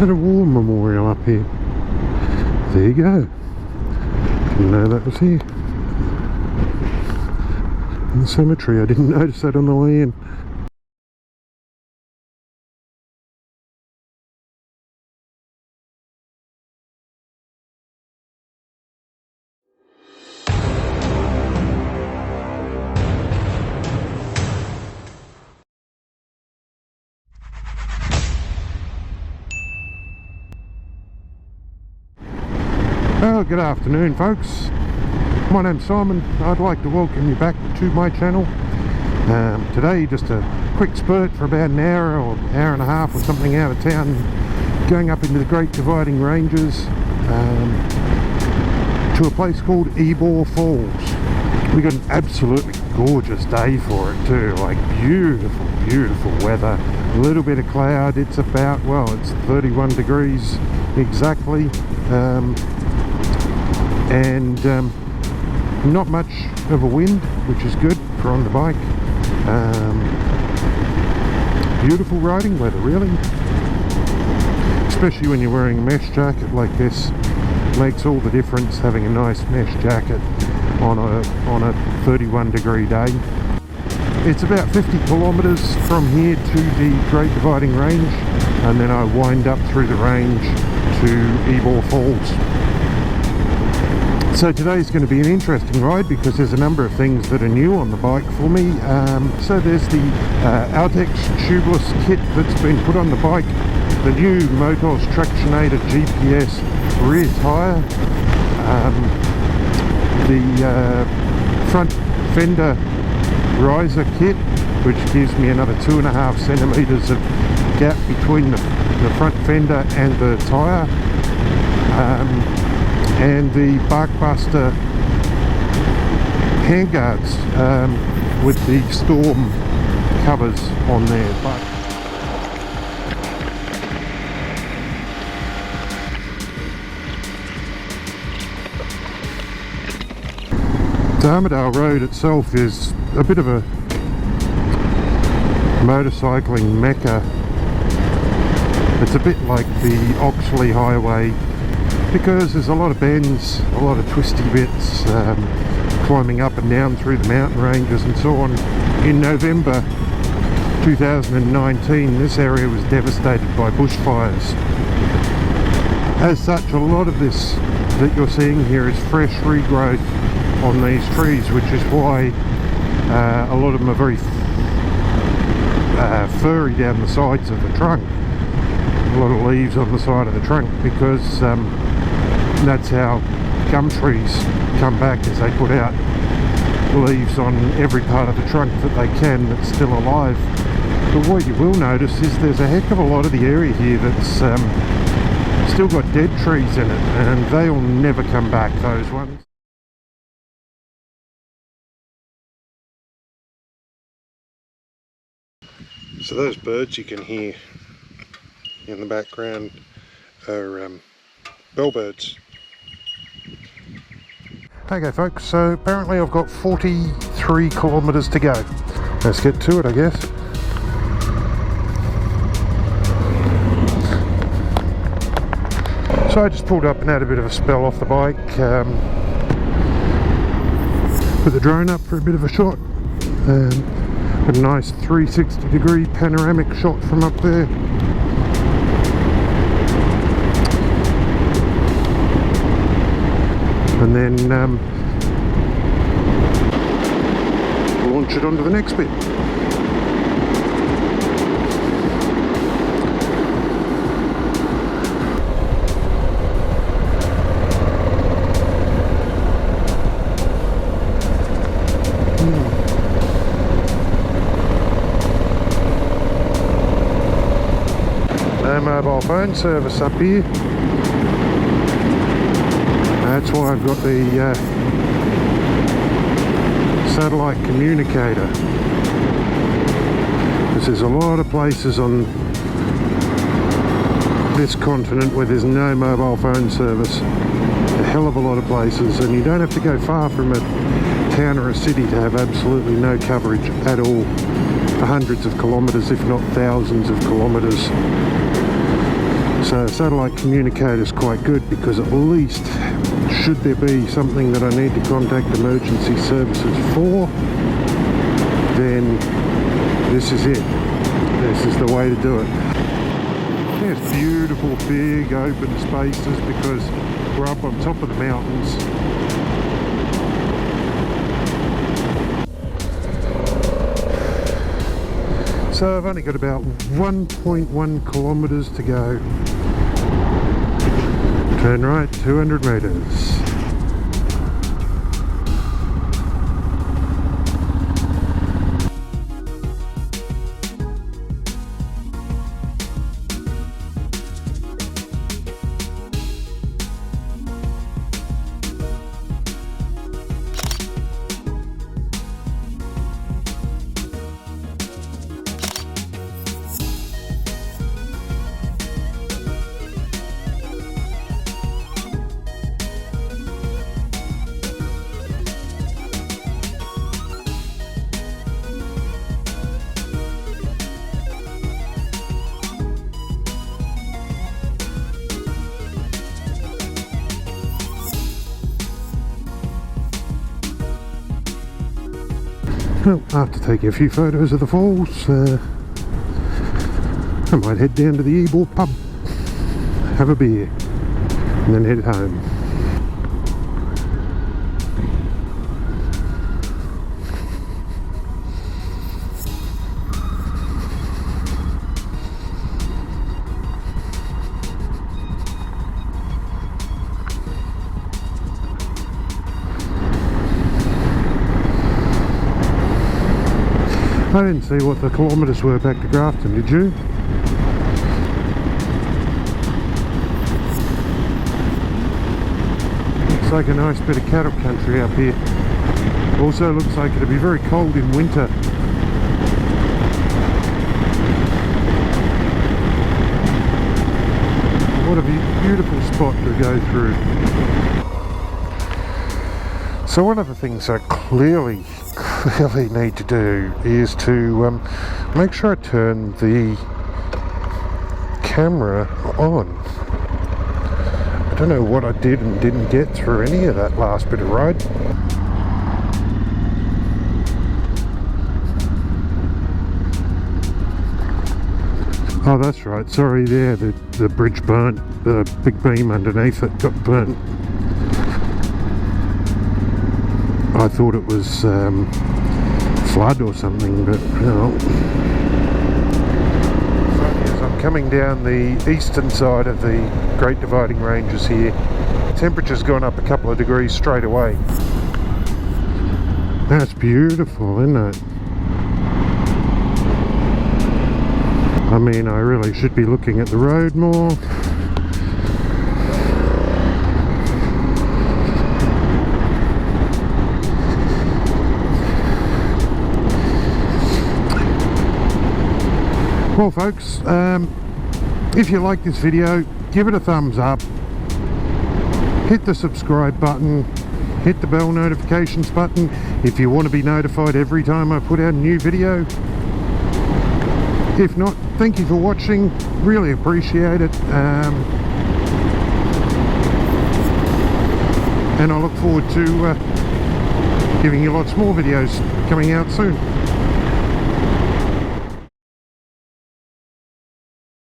And a war memorial up here. There you go. Didn't know that was here. In the cemetery, I didn't notice that on the way in. Well, good afternoon folks, my name's Simon. I'd like to welcome you back to my channel. Today just a quick spurt for about an hour or hour and a half or something out of town, going up into the Great Dividing Ranges to a place called Ebor Falls. We got an absolutely gorgeous day for it too, like beautiful, beautiful weather. A little bit of cloud. It's about, well, it's 31 degrees exactly. And not much of a wind, which is good for on the bike. Beautiful riding weather, really, especially when you're wearing a mesh jacket like this. Makes all the difference having a nice mesh jacket on a 31 degree day. It's about 50 kilometers from here to the Great Dividing Range, and then I wind up through the range to Ebor Falls. So today's going to be an interesting ride because there's a number of things that are new on the bike for me. So there's the Altex tubeless kit that's been put on the bike, the new Motos Tractionator GPS rear tyre, the front fender riser kit, which gives me another 2.5 centimeters of gap between the front fender and the tyre. And the Barkbuster handguards with the storm covers on there. The Armadale Road itself is a bit of a motorcycling mecca. It's a bit like the Oxley Highway, because there's a lot of bends, a lot of twisty bits, climbing up and down through the mountain ranges and so on. In November 2019, this area was devastated by bushfires. As such, a lot of this that you're seeing here is fresh regrowth on these trees, which is why a lot of them are very furry down the sides of the trunk. A lot of leaves on the side of the trunk, because that's how gum trees come back, as they put out leaves on every part of the trunk that they can that's still alive. But what you will notice is there's a heck of a lot of the area here that's still got dead trees in it, and they'll never come back, those ones. So those birds you can hear in the background are bellbirds. Okay folks, so apparently I've got 43 kilometers to go. Let's get to it, I guess. So I just pulled up and had a bit of a spell off the bike. Put the drone up for a bit of a shot. A nice 360 degree panoramic shot from up there. And then launch it onto the next bit. No mobile phone service up here. That's why I've got the satellite communicator, because there's a lot of places on this continent where there's no mobile phone service. A hell of a lot of places, and you don't have to go far from a town or a city to have absolutely no coverage at all for hundreds of kilometres, if not thousands of kilometres. So satellite communicator is quite good, because at least should there be something that I need to contact emergency services for, then this is it. This is the way to do it. There's beautiful big open spaces because we're up on top of the mountains. So I've only got about 1.1 kilometers to go. Turn right, 200 meters. Well, after taking a few photos of the falls, I might head down to the Ebor pub, have a beer, and then head home. I didn't see what the kilometres were back to Grafton, did you? Looks like a nice bit of cattle country up here. Also looks like it'll be very cold in winter. What a beautiful spot to go through. So one of the things I clearly need to do is to make sure I turn the camera on. I don't know what I did and didn't get through any of that last bit of ride. Oh, that's right, sorry there, the bridge burnt, the big beam underneath it got burnt. I thought it was flood or something, but no. As I'm coming down the eastern side of the Great Dividing Ranges here, temperature's gone up a couple of degrees straight away. That's beautiful, isn't it? I mean, I really should be looking at the road more. Well folks, if you like this video, give it a thumbs up, hit the subscribe button, hit the bell notifications button if you want to be notified every time I put out a new video. If not, thank you for watching, really appreciate it, and I look forward to giving you lots more videos coming out soon.